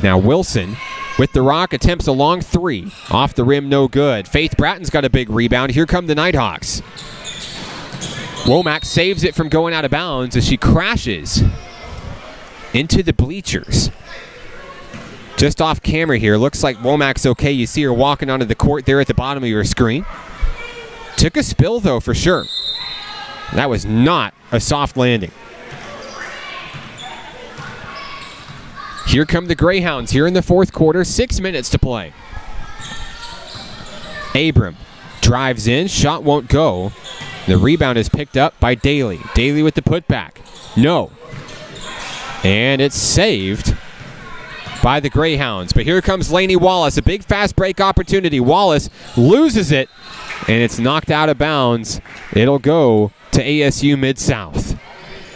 Now Wilson with the rock attempts a long three. Off the rim, no good. Faith Bratton's got a big rebound. Here come the Nighthawks. Womack saves it from going out of bounds as she crashes into the bleachers. Just off camera here, looks like Womack's okay. You see her walking onto the court there at the bottom of your screen. Took a spill though for sure. That was not a soft landing. Here come the Greyhounds here in the fourth quarter. 6 minutes to play. Abram drives in, shot won't go. The rebound is picked up by Daly. Daly with the putback. No. And it's saved by the Greyhounds. But here comes Lainey Wallace, a big fast break opportunity. Wallace loses it, and it's knocked out of bounds. It'll go to ASU Mid-South.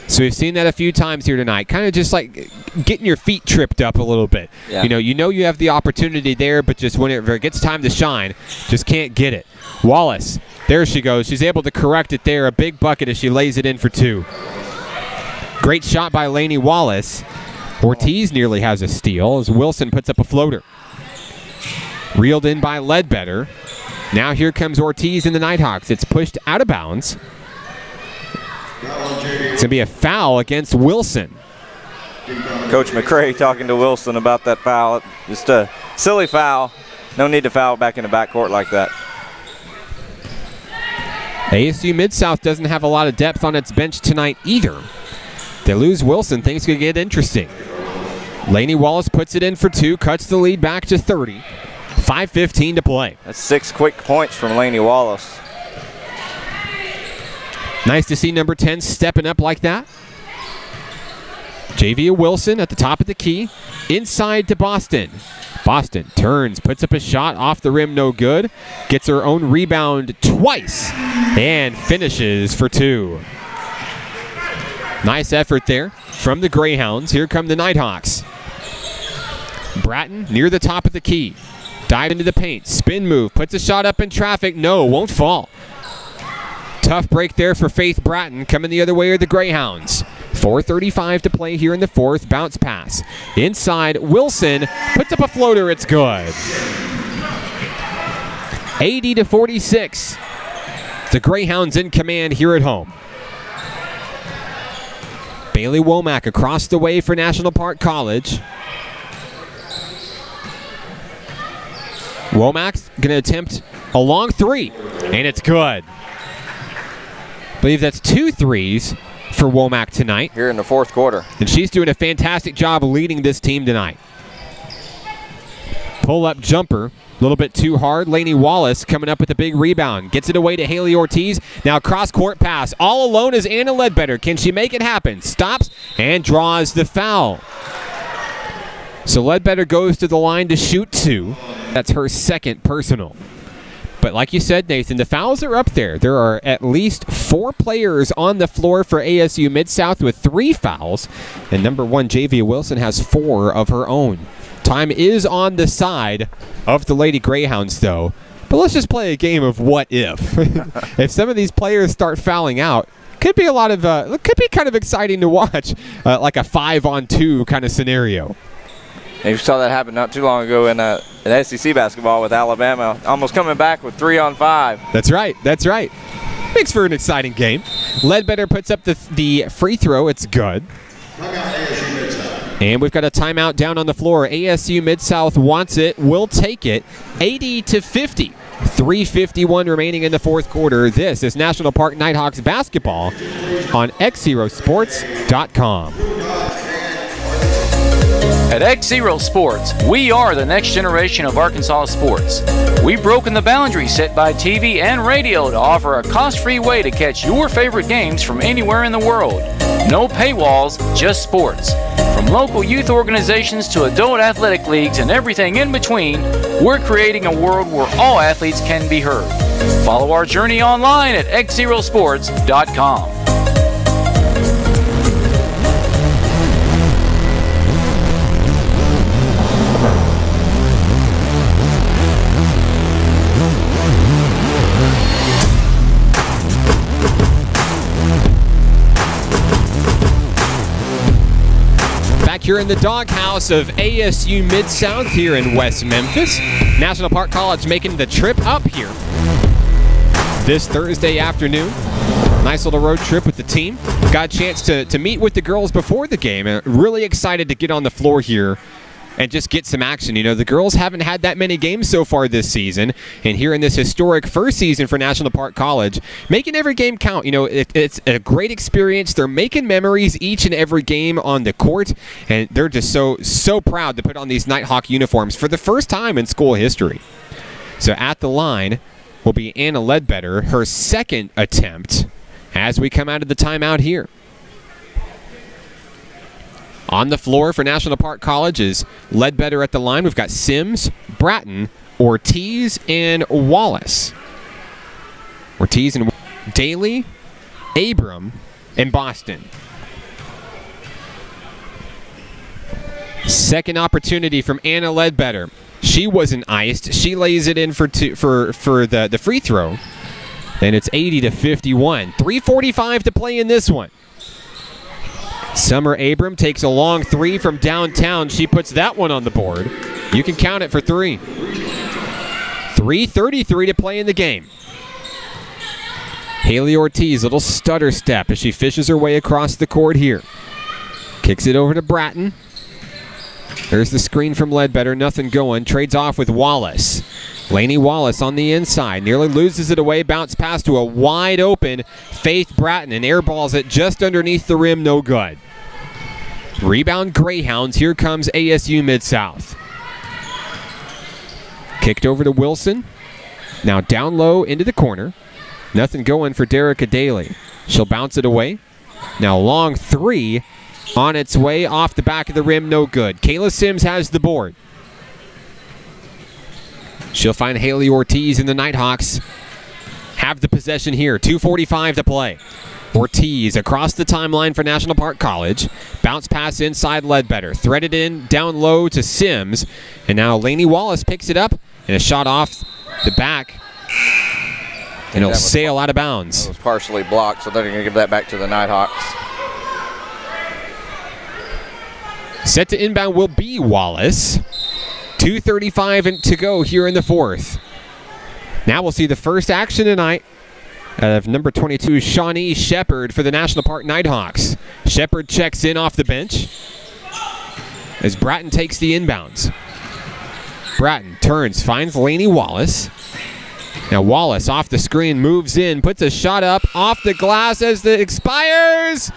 So we've seen that a few times here tonight, kind of just like getting your feet tripped up a little bit. Yeah. You know you have the opportunity there, but just whenever it gets time to shine, just can't get it. Wallace, there she goes. She's able to correct it there. A big bucket as she lays it in for two. Great shot by Lainey Wallace. Ortiz nearly has a steal as Wilson puts up a floater. Reeled in by Ledbetter. Now here comes Ortiz and the Nighthawks. It's pushed out of bounds. It's going to be a foul against Wilson. Coach McCray talking to Wilson about that foul. Just a silly foul. No need to foul back in the backcourt like that. ASU Mid-South doesn't have a lot of depth on its bench tonight either. They lose Wilson, things could get interesting. Lainey Wallace puts it in for two, cuts the lead back to 30. 5:15 to play. That's 6 quick points from Lainey Wallace. Nice to see number 10 stepping up like that. Javia Wilson at the top of the key. Inside to Boston. Boston turns, puts up a shot off the rim, no good. Gets her own rebound twice and finishes for two. Nice effort there from the Greyhounds. Here come the Nighthawks. Bratton near the top of the key. Dive into the paint. Spin move. Puts a shot up in traffic. No, won't fall. Tough break there for Faith Bratton. Coming the other way are the Greyhounds. 4:35 to play here in the fourth. Bounce pass. Inside, Wilson puts up a floater. It's good. 80-46. The Greyhounds in command here at home. Bailey Womack across the way for National Park College. Womack's going to attempt a long three, and it's good. I believe that's 2 threes for Womack tonight. Here in the fourth quarter. And she's doing a fantastic job leading this team tonight. Pull-up jumper, a little bit too hard. Lainey Wallace coming up with a big rebound. Gets it away to Haley Ortiz. Now cross-court pass. All alone is Anna Ledbetter. Can she make it happen? Stops and draws the foul. So Ledbetter goes to the line to shoot 2. That's her second personal. But like you said, Nathan, the fouls are up there. There are at least 4 players on the floor for ASU Mid-South with 3 fouls. And number 1, Javia Wilson, has 4 of her own. Time is on the side of the Lady Greyhounds, though. But let's just play a game of what if. If some of these players start fouling out, could be a lot of, could be kind of exciting to watch, like a 5-on-2 kind of scenario. You saw that happen not too long ago in SEC basketball with Alabama, almost coming back with 3-on-5. That's right. That's right. Makes for an exciting game. Ledbetter puts up the free throw. It's good. And we've got a timeout down on the floor. ASU Mid-South wants it, will take it, 80-50. 3:51 remaining in the fourth quarter. This is National Park Nighthawks basketball on XZeroSports.com. At XZero Sports, we are the next generation of Arkansas sports. We've broken the boundaries set by TV and radio to offer a cost-free way to catch your favorite games from anywhere in the world. No paywalls, just sports. From local youth organizations to adult athletic leagues and everything in between, we're creating a world where all athletes can be heard. Follow our journey online at XZeroSports.com. Here in the doghouse of ASU Mid-South here in West Memphis. National Park College making the trip up here this Thursday afternoon. Nice little road trip with the team. Got a chance to meet with the girls before the game. Really excited to get on the floor here and just get some action. You know, the girls haven't had that many games so far this season, and here in this historic first season for National Park College, making every game count. You know, it's a great experience. They're making memories each and every game on the court, and they're just so proud to put on these Nighthawk uniforms for the first time in school history. So at the line will be Anna Ledbetter, her second attempt as we come out of the timeout here. On the floor for National Park College is Ledbetter at the line. We've got Sims, Bratton, Ortiz, and Wallace. Ortiz and Daly, Abram, and Boston. Second opportunity from Anna Ledbetter. She wasn't iced. She lays it in for the free throw. And it's 80-51. 3:45 to play in this one. Summer Abram takes a long three from downtown. She puts that one on the board. You can count it for three. 3:33 to play in the game. Haley Ortiz, little stutter step as she fishes her way across the court here. Kicks it over to Bratton. There's the screen from Ledbetter. Nothing going. Trades off with Wallace. Lainey Wallace on the inside. Nearly loses it away. Bounce pass to a wide open Faith Bratton and airballs it just underneath the rim. No good. Rebound Greyhounds. Here comes ASU Mid-South. Kicked over to Wilson. Now down low into the corner. Nothing going for Derica Daly. She'll bounce it away. Now long three on its way off the back of the rim. No good. Kayla Sims has the board. She'll find Haley Ortiz, and the Nighthawks have the possession here. 2:45 to play. Ortiz across the timeline for National Park College. Bounce pass inside Ledbetter. Threaded in down low to Sims. And now Lainey Wallace picks it up, and a shot off the back. And it'll sail out of bounds. It was partially blocked, so they're going to give that back to the Nighthawks. Set to inbound will be Wallace. 2:35 to go here in the fourth. Now we'll see the first action tonight of number 22, Shawnee Shepard for the National Park Nighthawks. Shepard checks in off the bench as Bratton takes the inbounds. Bratton turns, finds Lainey Wallace. Now Wallace off the screen, moves in, puts a shot up off the glass as it expires.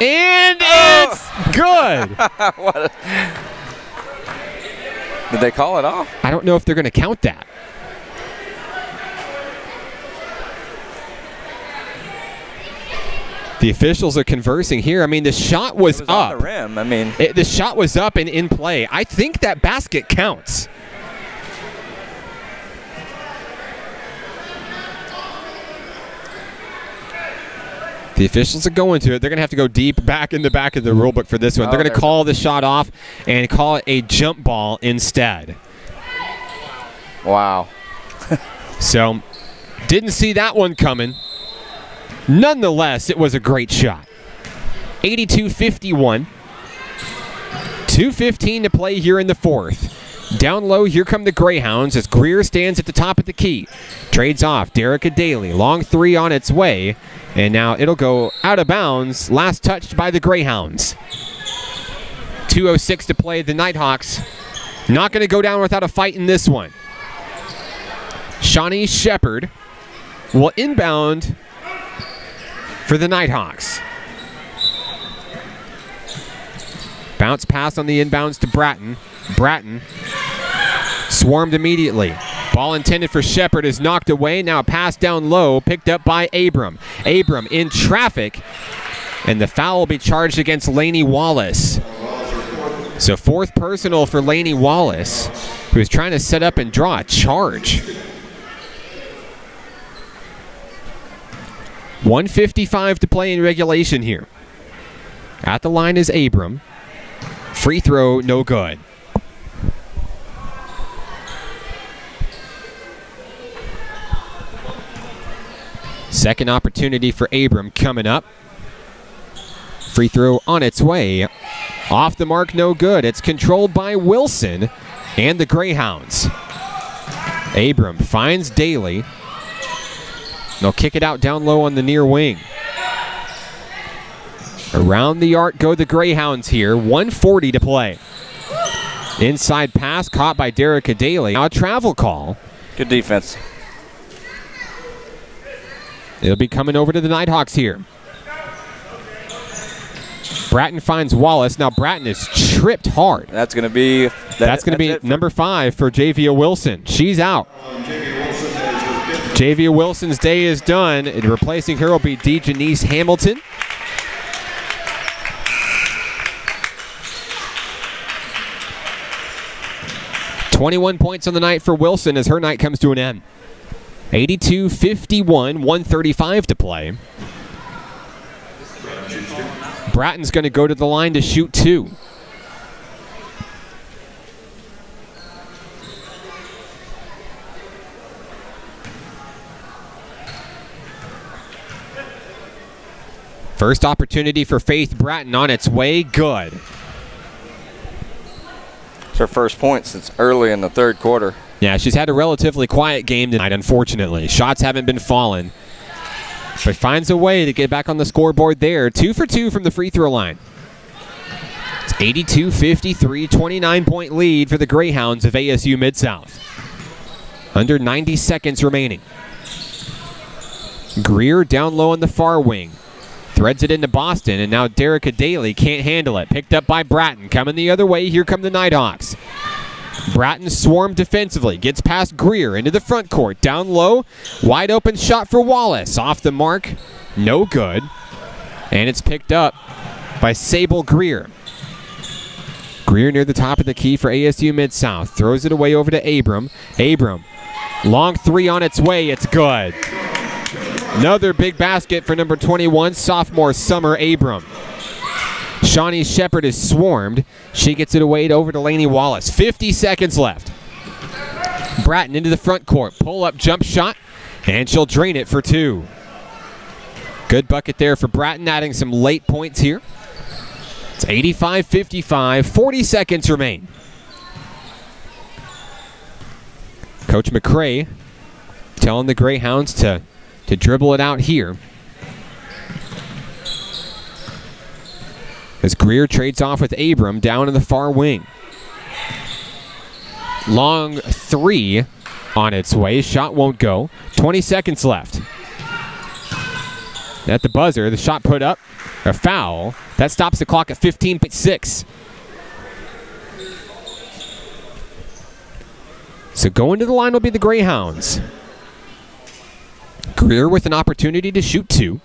And it's good. Did they call it off? I don't know if they're going to count that. The officials are conversing here. I mean, the shot was up. On the rim. I mean, the shot was up and in play. I think that basket counts. The officials are going to it. They're going to have to go deep back in the back of the rule book for this one. They're going to call the shot off and call it a jump ball instead. Wow. So, didn't see that one coming. Nonetheless, it was a great shot. 82-51. 2:15 to play here in the fourth. Down low, here come the Greyhounds as Greer stands at the top of the key. Trades off, Derica Daly. Long three on its way. And now it'll go out of bounds. Last touched by the Greyhounds. 2:06 to play. The Nighthawks not going to go down without a fight in this one. Shawnee Shepard will inbound for the Nighthawks. Bounce pass on the inbounds to Bratton. Bratton swarmed immediately. Ball intended for Shepard is knocked away. Now a pass down low, picked up by Abram. Abram in traffic And the foul will be charged against Laney Wallace. So 4th personal for Laney Wallace, who is trying to set up and draw a charge. 1:55 to play in regulation here. At the line is Abram. Free throw, no good. Second opportunity for Abram coming up. Free throw on its way. Off the mark, no good. It's controlled by Wilson and the Greyhounds. Abram finds Daly. They'll kick it out down low on the near wing. Around the arc go the Greyhounds here. 1:40 to play. Inside pass caught by Derica Daly. Now a travel call. Good defense. It'll be coming over to the Nighthawks here. Bratton finds Wallace. Now Bratton is tripped hard. That's going to be number 5 for Javia Wilson. She's out. Javia Wilson's day is done. And replacing her will be Janice Hamilton. .21 points on the night for Wilson as her night comes to an end. 82-51, 1:35 to play. Bratton's going to go to the line to shoot 2. First opportunity for Faith Bratton on its way. Good. It's her first point since early in the 3rd quarter. Yeah, she's had a relatively quiet game tonight, unfortunately. Shots haven't been falling. But finds a way to get back on the scoreboard there. 2 for 2 from the free throw line. It's 82-53, 29-point lead for the Greyhounds of ASU Mid-South. Under 90 seconds remaining. Greer down low on the far wing. Threads it into Boston, and now Derica Daly can't handle it. Picked up by Bratton. Coming the other way, here come the Nighthawks. Bratton swarmed defensively. Gets past Greer into the front court. Down low. Wide open shot for Wallace. Off the mark. No good. And it's picked up by Sable Greer. Greer near the top of the key for ASU Mid-South. Throws it away over to Abram. Abram. Long 3 on its way. It's good. Another big basket for number 21, sophomore Summer Abram. Shawnee Shepard is swarmed. She gets it away over to Laney Wallace. 50 seconds left. Bratton into the front court. Pull-up jump shot, and she'll drain it for 2. Good bucket there for Bratton, adding some late points here. It's 85-55, 40 seconds remain. Coach McCray telling the Greyhounds to dribble it out here. As Greer trades off with Abram down in the far wing. Long 3 on its way. Shot won't go. 20 seconds left. At the buzzer, the shot put up. A foul. That stops the clock at 15.6. So going to the line will be the Greyhounds. Greer with an opportunity to shoot 2.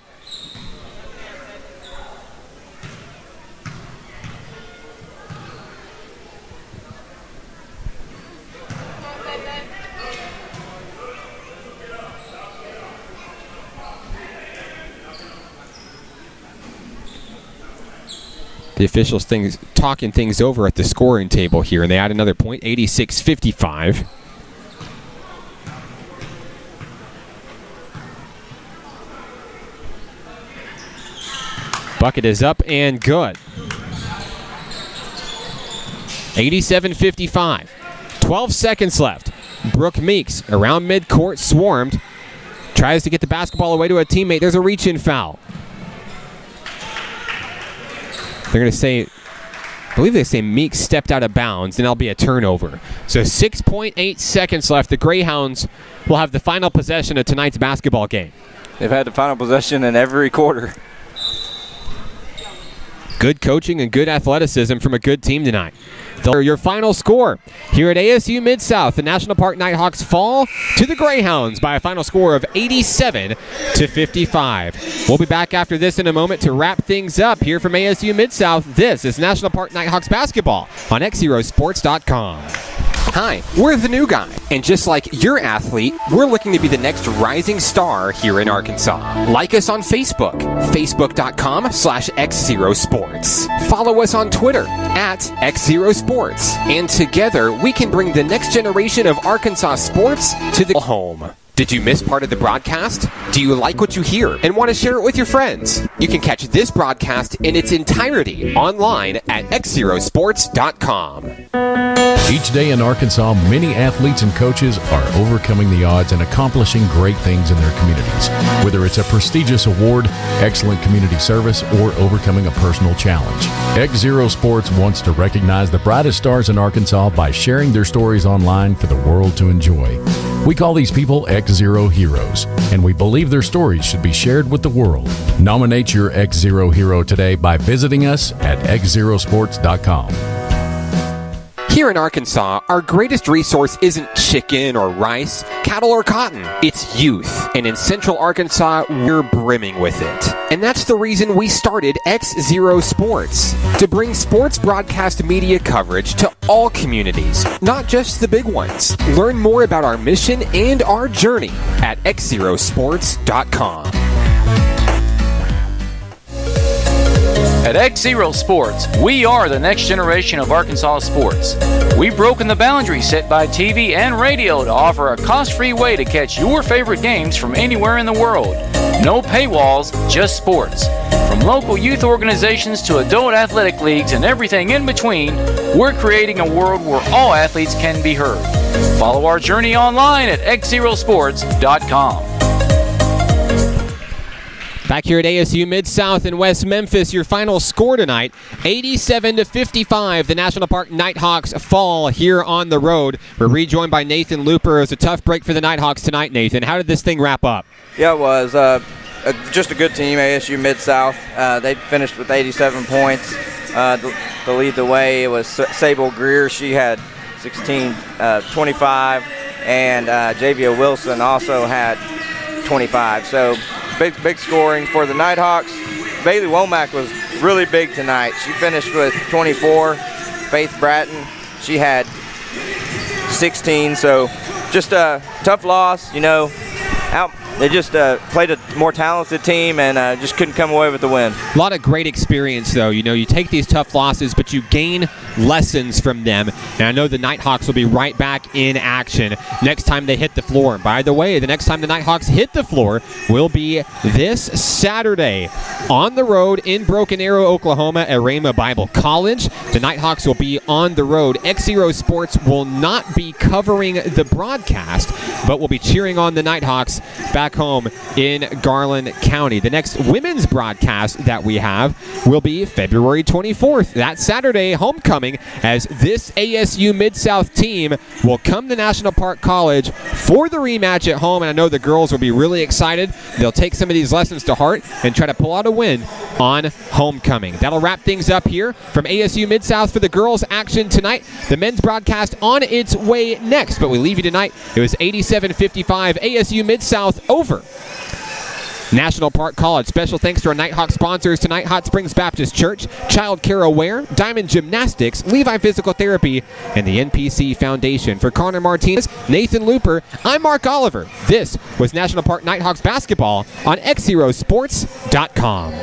The officials talking things over at the scoring table here, and they add another point, 86-55. Bucket is up and good. 87-55. 12 seconds left. Brooke Meeks around midcourt, swarmed. Tries to get the basketball away to a teammate. There's a reach-in foul. They're going to say, I believe they say Meeks stepped out of bounds, and that'll be a turnover. So 6.8 seconds left. The Greyhounds will have the final possession of tonight's basketball game. They've had the final possession in every quarter. Good coaching and good athleticism from a good team tonight. Your final score here at ASU Mid-South, the National Park Nighthawks fall to the Greyhounds by a final score of 87-55. We'll be back after this in a moment to wrap things up here from ASU Mid-South. This is National Park Nighthawks basketball on XZeroSports.com. Hi, we're the new guy, and just like your athlete, we're looking to be the next rising star here in Arkansas. Like us on Facebook, facebook.com/XZero Sports. Follow us on Twitter @XZero Sports, and together we can bring the next generation of Arkansas sports to the home. Did you miss part of the broadcast? Do you like what you hear and want to share it with your friends? You can catch this broadcast in its entirety online at XZeroSports.com. Each day in Arkansas, many athletes and coaches are overcoming the odds and accomplishing great things in their communities. Whether it's a prestigious award, excellent community service, or overcoming a personal challenge. XZero Sports wants to recognize the brightest stars in Arkansas by sharing their stories online for the world to enjoy. We call these people XZero Heroes, and we believe their stories should be shared with the world. Nominate your XZero hero today by visiting us at XZeroSports.com. Here in Arkansas, our greatest resource isn't chicken or rice, cattle or cotton. It's youth. And in Central Arkansas, we're brimming with it. And that's the reason we started XZero Sports, to bring sports broadcast media coverage to all communities, not just the big ones. Learn more about our mission and our journey at XZeroSports.com. At XZero Sports, we are the next generation of Arkansas sports. We've broken the boundaries set by TV and radio to offer a cost-free way to catch your favorite games from anywhere in the world. No paywalls, just sports. From local youth organizations to adult athletic leagues and everything in between, we're creating a world where all athletes can be heard. Follow our journey online at XZeroSports.com. Back here at ASU Mid-South in West Memphis, your final score tonight, 87-55. The National Park Nighthawks fall here on the road. We're rejoined by Nathan Looper. It was a tough break for the Nighthawks tonight, Nathan. How did this thing wrap up? Yeah, it was just a good team, ASU Mid-South. They finished with 87 points. To lead the way, it was Sable Greer. She had 25, and Javia Wilson also had 25. So big scoring for the Nighthawks. Bailey Womack was really big tonight. She finished with 24. Faith Bratton, she had 16. So just a tough loss, you know. They just played a more talented team and just couldn't come away with the win. A lot of great experience, though. You know, you take these tough losses, but you gain lessons from them. And I know the Nighthawks will be right back in action next time they hit the floor. And by the way, the next time the Nighthawks hit the floor will be this Saturday on the road in Broken Arrow, Oklahoma at Rhema Bible College. The Nighthawks will be on the road. XZero Sports will not be covering the broadcast, but will be cheering on the Nighthawks back home in Garland County. The next women's broadcast that we have will be February 24th. That Saturday, homecoming, as this ASU Mid-South team will come to National Park College for the rematch at home, and I know the girls will be really excited. They'll take some of these lessons to heart and try to pull out a win on homecoming. That'll wrap things up here from ASU Mid-South for the girls' action tonight. The men's broadcast on its way next, but we leave you tonight. It was 87-55 ASU Mid-South over National Park College. Special thanks to our Nighthawk sponsors tonight: Hot Springs Baptist Church, Child Care Aware, Diamond Gymnastics, Levi Physical Therapy, and the NPC Foundation. For Connor Martinez, Nathan Looper, I'm Mark Oliver. This was National Park Nighthawks basketball on XZeroSports.com.